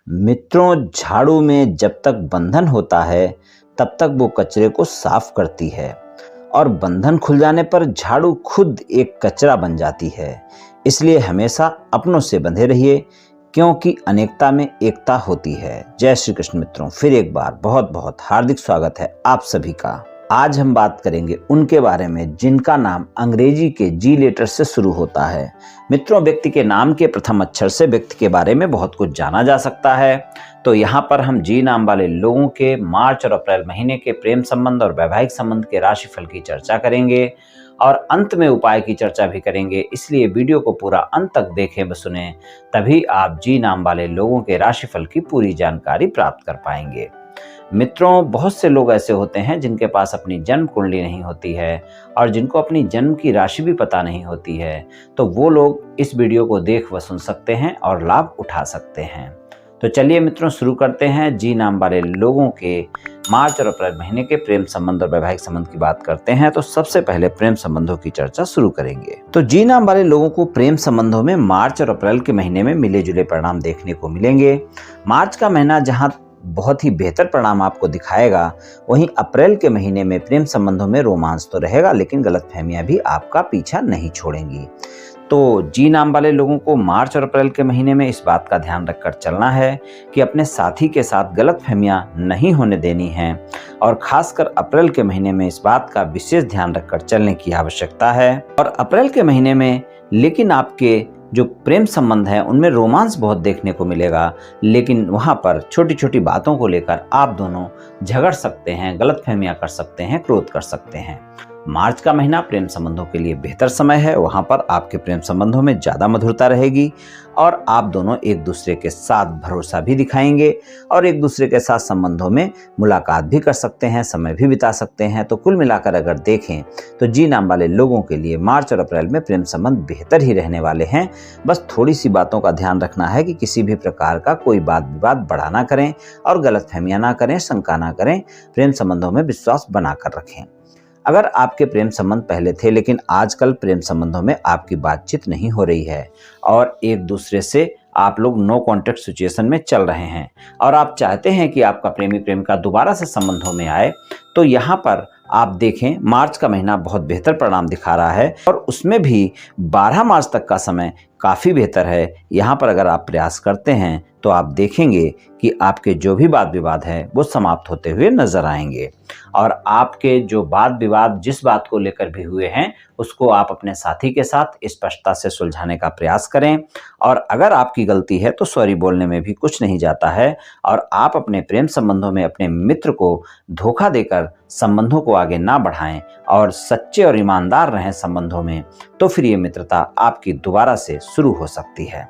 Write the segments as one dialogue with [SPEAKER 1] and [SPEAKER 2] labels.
[SPEAKER 1] मित्रों, झाड़ू में जब तक बंधन होता है तब तक वो कचरे को साफ करती है और बंधन खुल जाने पर झाड़ू खुद एक कचरा बन जाती है। इसलिए हमेशा अपनों से बंधे रहिए, क्योंकि अनेकता में एकता होती है। जय श्री कृष्ण। मित्रों, फिर एक बार बहुत बहुत हार्दिक स्वागत है आप सभी का। आज हम बात करेंगे उनके बारे में जिनका नाम अंग्रेजी के जी लेटर से शुरू होता है। मित्रों, व्यक्ति के नाम के प्रथम अक्षर से व्यक्ति के बारे में बहुत कुछ जाना जा सकता है। तो यहाँ पर हम जी नाम वाले लोगों के मार्च और अप्रैल महीने के प्रेम संबंध और वैवाहिक संबंध के राशिफल की चर्चा करेंगे और अंत में उपाय की चर्चा भी करेंगे। इसलिए वीडियो को पूरा अंत तक देखें व सुने, तभी आप जी नाम वाले लोगों के राशिफल की पूरी जानकारी प्राप्त कर पाएंगे। मित्रों, बहुत से लोग ऐसे होते हैं जिनके पास अपनी जन्म कुंडली नहीं होती है और जिनको अपनी जन्म की राशि भी पता नहीं होती है। तो वो लोग इस वीडियो को देख व सुन सकते हैं और लाभ उठा सकते हैं। तो चलिए मित्रों, शुरू करते हैं। जी नाम वाले लोगों के मार्च और अप्रैल महीने के प्रेम संबंध और वैवाहिक संबंध की बात करते हैं। तो सबसे पहले प्रेम संबंधों की चर्चा शुरू करेंगे। तो जी नाम वाले लोगों को प्रेम संबंधों में मार्च और अप्रैल के महीने में मिले जुले परिणाम देखने को मिलेंगे। मार्च का महीना जहां बहुत ही बेहतर परिणाम आपको दिखाएगा, वहीं अप्रैल के महीने में प्रेम संबंधों में रोमांस तो रहेगा, लेकिन गलतफहमियां भी आपका पीछा नहीं छोड़ेंगी। तो जी नाम वाले लोगों को मार्च और अप्रैल के महीने में इस बात का ध्यान रखकर चलना है कि अपने साथी के साथ गलतफहमियां नहीं होने देनी हैं और खासकर अप्रैल के महीने में इस बात का विशेष ध्यान रखकर चलने की आवश्यकता है। और अप्रैल के महीने में लेकिन आपके जो प्रेम संबंध है उनमें रोमांस बहुत देखने को मिलेगा, लेकिन वहां पर छोटी छोटी बातों को लेकर आप दोनों झगड़ सकते हैं, गलतफहमियां कर सकते हैं, क्रोध कर सकते हैं। मार्च का महीना प्रेम संबंधों के लिए बेहतर समय है। वहां पर आपके प्रेम संबंधों में ज्यादा मधुरता रहेगी और आप दोनों एक दूसरे के साथ भरोसा भी दिखाएंगे और एक दूसरे के साथ संबंधों में मुलाकात भी कर सकते हैं, समय भी बिता सकते हैं। तो कुल मिलाकर अगर देखें तो जी नाम वाले लोगों के लिए मार्च और अप्रैल में प्रेम संबंध बेहतर ही रहने वाले हैं। बस थोड़ी सी बातों का ध्यान रखना है कि किसी भी प्रकार का कोई बात विवाद बढ़ा ना करें और गलतफहमियां ना करें, शंका ना करें। प्रेम संबंधों में विश्वास बनाकर रखें। अगर आपके प्रेम संबंध पहले थे लेकिन आजकल प्रेम संबंधों में आपकी बातचीत नहीं हो रही है और एक दूसरे से आप लोग नो कॉन्टेक्ट सिचुएशन में चल रहे हैं और आप चाहते हैं कि आपका प्रेमी प्रेमिका दोबारा से संबंधों में आए, तो यहाँ पर आप देखें मार्च का महीना बहुत बेहतर परिणाम दिखा रहा है और उसमें भी 12 मार्च तक का समय काफ़ी बेहतर है। यहाँ पर अगर आप प्रयास करते हैं तो आप देखेंगे कि आपके जो भी वाद विवाद है वो समाप्त होते हुए नजर आएंगे और आपके जो वाद विवाद जिस बात को लेकर भी हुए हैं उसको आप अपने साथी के साथ स्पष्टता से सुलझाने का प्रयास करें। और अगर आपकी गलती है तो सॉरी बोलने में भी कुछ नहीं जाता है और आप अपने प्रेम संबंधों में अपने मित्र को धोखा देकर संबंधों को आगे ना बढ़ाएं और सच्चे और ईमानदार रहें संबंधों में, तो फिर ये मित्रता आपकी दोबारा से शुरू हो सकती है।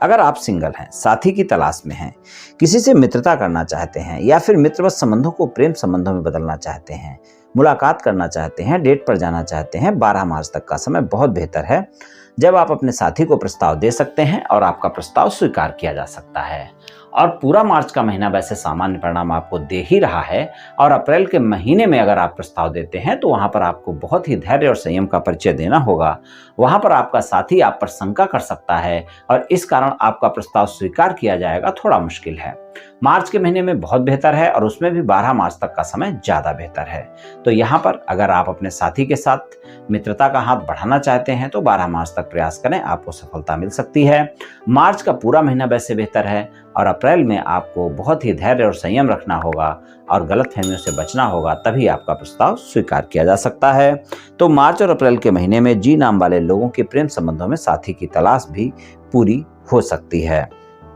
[SPEAKER 1] अगर आप सिंगल हैं, साथी की तलाश में हैं, किसी से मित्रता करना चाहते हैं या फिर मित्रवत संबंधों को प्रेम संबंधों में बदलना चाहते हैं, मुलाकात करना चाहते हैं, डेट पर जाना चाहते हैं, 12 मार्च तक का समय बहुत बेहतर है जब आप अपने साथी को प्रस्ताव दे सकते हैं और आपका प्रस्ताव स्वीकार किया जा सकता है। और पूरा मार्च का महीना वैसे सामान्य परिणाम आपको दे ही रहा है और अप्रैल के महीने में अगर आप प्रस्ताव देते हैं तो वहां पर आपको बहुत ही धैर्य और संयम का परिचय देना होगा। वहां पर आपका साथी आप पर शंका कर सकता है और इस कारण आपका प्रस्ताव स्वीकार किया जाएगा थोड़ा मुश्किल है। मार्च के महीने में बहुत बेहतर है और उसमें भी 12 मार्च तक का समय ज्यादा बेहतर है। तो यहाँ पर अगर आप अपने साथी के साथ मित्रता का हाथ बढ़ाना चाहते हैं तो 12 मार्च तक प्रयास करें, आपको सफलता मिल सकती है। मार्च का पूरा महीना वैसे बेहतर है और अप्रैल में आपको बहुत ही धैर्य और संयम रखना होगा और गलतफहमियों से बचना होगा, तभी आपका प्रस्ताव स्वीकार किया जा सकता है। तो मार्च और अप्रैल के महीने में जी नाम वाले लोगों के प्रेम संबंधों में साथी की तलाश भी पूरी हो सकती है।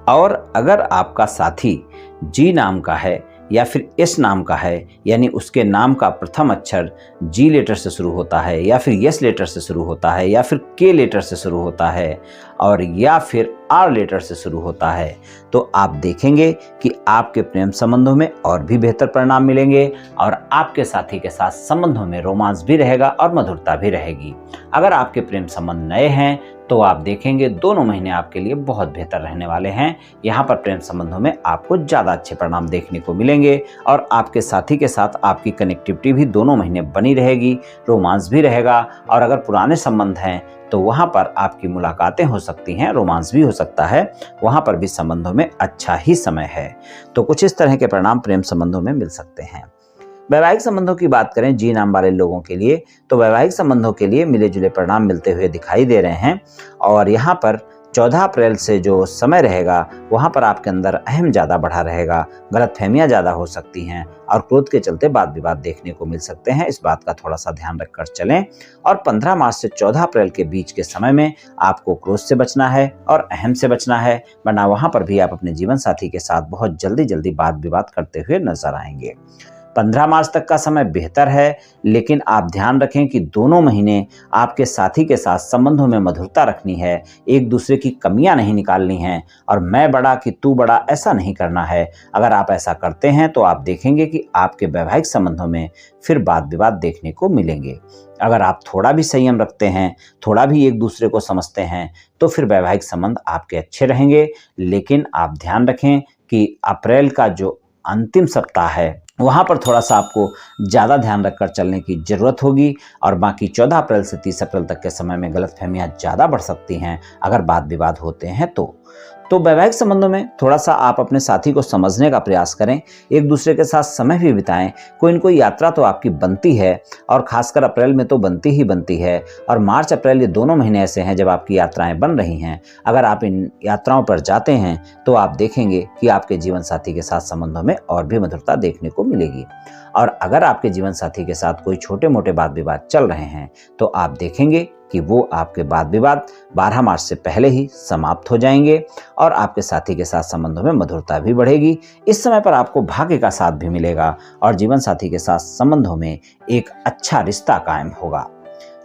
[SPEAKER 1] और अगर आपका साथी जी नाम का है या फिर एस नाम का है, यानी उसके नाम का प्रथम अक्षर जी लेटर से शुरू होता है या फिर यस लेटर से शुरू होता है या फिर के लेटर से शुरू होता है और या फिर आर लेटर से शुरू होता है, तो आप देखेंगे कि आपके प्रेम संबंधों में और भी बेहतर परिणाम मिलेंगे और आपके साथी के साथ संबंधों में रोमांस भी रहेगा और मधुरता भी रहेगी। अगर आपके प्रेम संबंध नए हैं तो आप देखेंगे दोनों महीने आपके लिए बहुत बेहतर रहने वाले हैं। यहाँ पर प्रेम संबंधों में आपको ज़्यादा अच्छे परिणाम देखने को मिलेंगे और आपके साथी के साथ आपकी कनेक्टिविटी भी दोनों महीने बनी रहेगी, रोमांस भी रहेगा। और अगर पुराने संबंध हैं तो वहाँ पर आपकी मुलाकातें हो सकती हैं, रोमांस भी हो सकता है, वहाँ पर भी संबंधों में अच्छा ही समय है। तो कुछ इस तरह के परिणाम प्रेम संबंधों में मिल सकते हैं। वैवाहिक संबंधों की बात करें जी नाम वाले लोगों के लिए, तो वैवाहिक संबंधों के लिए मिले जुले परिणाम मिलते हुए दिखाई दे रहे हैं। और यहाँ पर 14 अप्रैल से जो समय रहेगा वहाँ पर आपके अंदर अहम ज़्यादा बढ़ा रहेगा, गलतफहमियाँ ज़्यादा हो सकती हैं और क्रोध के चलते वाद विवाद देखने को मिल सकते हैं। इस बात का थोड़ा सा ध्यान रखकर चलें। और 15 मार्च से 14 अप्रैल के बीच के समय में आपको क्रोध से बचना है और अहम से बचना है, वरना वहाँ पर भी आप अपने जीवन साथी के साथ बहुत जल्दी वाद विवाद करते हुए नजर आएंगे। 15 मार्च तक का समय बेहतर है, लेकिन आप ध्यान रखें कि दोनों महीने आपके साथी के साथ संबंधों में मधुरता रखनी है, एक दूसरे की कमियां नहीं निकालनी है और मैं बड़ा कि तू बड़ा ऐसा नहीं करना है। अगर आप ऐसा करते हैं तो आप देखेंगे कि आपके वैवाहिक संबंधों में फिर वाद विवाद देखने को मिलेंगे। अगर आप थोड़ा भी संयम रखते हैं, थोड़ा भी एक दूसरे को समझते हैं, तो फिर वैवाहिक संबंध आपके अच्छे रहेंगे। लेकिन आप ध्यान रखें कि अप्रैल का जो अंतिम सप्ताह है वहाँ पर थोड़ा सा आपको ज़्यादा ध्यान रखकर चलने की ज़रूरत होगी। और बाकी 14 अप्रैल से 30 अप्रैल तक के समय में गलतफहमियाँ ज़्यादा बढ़ सकती हैं अगर वाद विवाद होते हैं तो वैवाहिक संबंधों में थोड़ा सा आप अपने साथी को समझने का प्रयास करें, एक दूसरे के साथ समय भी बिताएं। कोई न कोई यात्रा तो आपकी बनती है और खासकर अप्रैल में तो बनती ही बनती है। और मार्च अप्रैल ये दोनों महीने ऐसे हैं जब आपकी यात्राएं बन रही हैं। अगर आप इन यात्राओं पर जाते हैं तो आप देखेंगे कि आपके जीवन साथी के साथ संबंधों में और भी मधुरता देखने को मिलेगी। और अगर आपके जीवन साथी के साथ कोई छोटे मोटे वाद विवाद चल रहे हैं तो आप देखेंगे कि वो आपके वाद विवाद 12 मार्च से पहले ही समाप्त हो जाएंगे और आपके साथी के साथ संबंधों में मधुरता भी बढ़ेगी। इस समय पर आपको भाग्य का साथ भी मिलेगा और जीवन साथी के साथ संबंधों में एक अच्छा रिश्ता कायम होगा।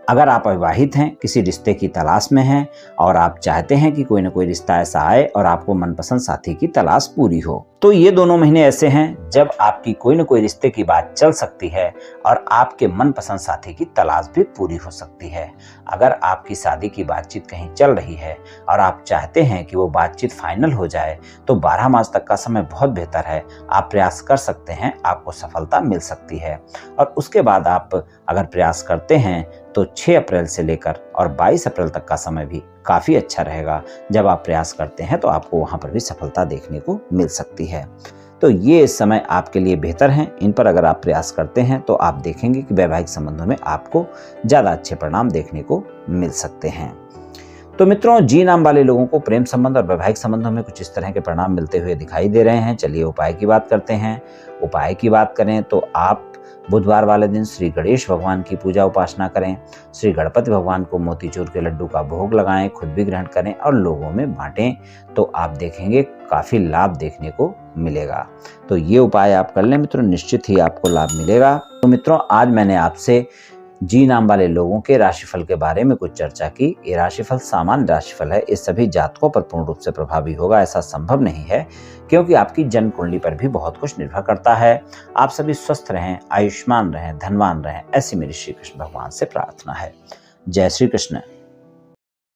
[SPEAKER 1] अगर आप अविवाहित हैं, किसी रिश्ते की तलाश में हैं और आप चाहते हैं कि कोई ना कोई रिश्ता ऐसा आए और आपको मनपसंद साथी की तलाश पूरी हो, तो ये दोनों महीने ऐसे हैं जब आपकी कोई ना कोई रिश्ते की बात चल सकती है और आपके मनपसंद साथी की तलाश भी पूरी हो सकती है। अगर आपकी शादी की बातचीत कहीं चल रही है और आप चाहते हैं कि वो बातचीत फाइनल हो जाए तो 12 मार्च तक का समय बहुत बेहतर है। आप प्रयास कर सकते हैं, आपको सफलता मिल सकती है। और उसके बाद आप अगर प्रयास करते हैं तो 6 अप्रैल से लेकर और 22 अप्रैल तक का समय भी काफ़ी अच्छा रहेगा। जब आप प्रयास करते हैं तो आपको वहाँ पर भी सफलता देखने को मिल सकती है। तो ये समय आपके लिए बेहतर हैं। इन पर अगर आप प्रयास करते हैं तो आप देखेंगे कि वैवाहिक संबंधों में आपको ज़्यादा अच्छे परिणाम देखने को मिल सकते हैं। तो मित्रों, जी नाम वाले लोगों को प्रेम संबंध और वैवाहिक संबंधों में कुछ इस तरह के परिणाम मिलते हुए दिखाई दे रहे हैं। चलिए उपाय की बात करते हैं। उपाय की बात करें तो आप बुधवार वाले दिन श्री गणेश भगवान की पूजा उपासना करें, श्री गणपति भगवान को मोतीचूर के लड्डू का भोग लगाएं, खुद भी ग्रहण करें और लोगों में बांटें, तो आप देखेंगे काफ़ी लाभ देखने को मिलेगा। तो ये उपाय आप कर लें मित्रों, निश्चित ही आपको लाभ मिलेगा। तो मित्रों, आज मैंने आपसे जी नाम वाले लोगों के राशिफल के बारे में कुछ चर्चा की। ये राशिफल सामान्य राशिफल है, इस सभी जातकों पर पूर्ण रूप से प्रभावी होगा ऐसा संभव नहीं है, क्योंकि आपकी जन्म कुंडली पर भी बहुत कुछ निर्भर करता है। आप सभी स्वस्थ रहें, आयुष्मान रहें, धनवान रहें, ऐसी मेरी श्री कृष्ण भगवान से प्रार्थना है। जय श्री कृष्ण।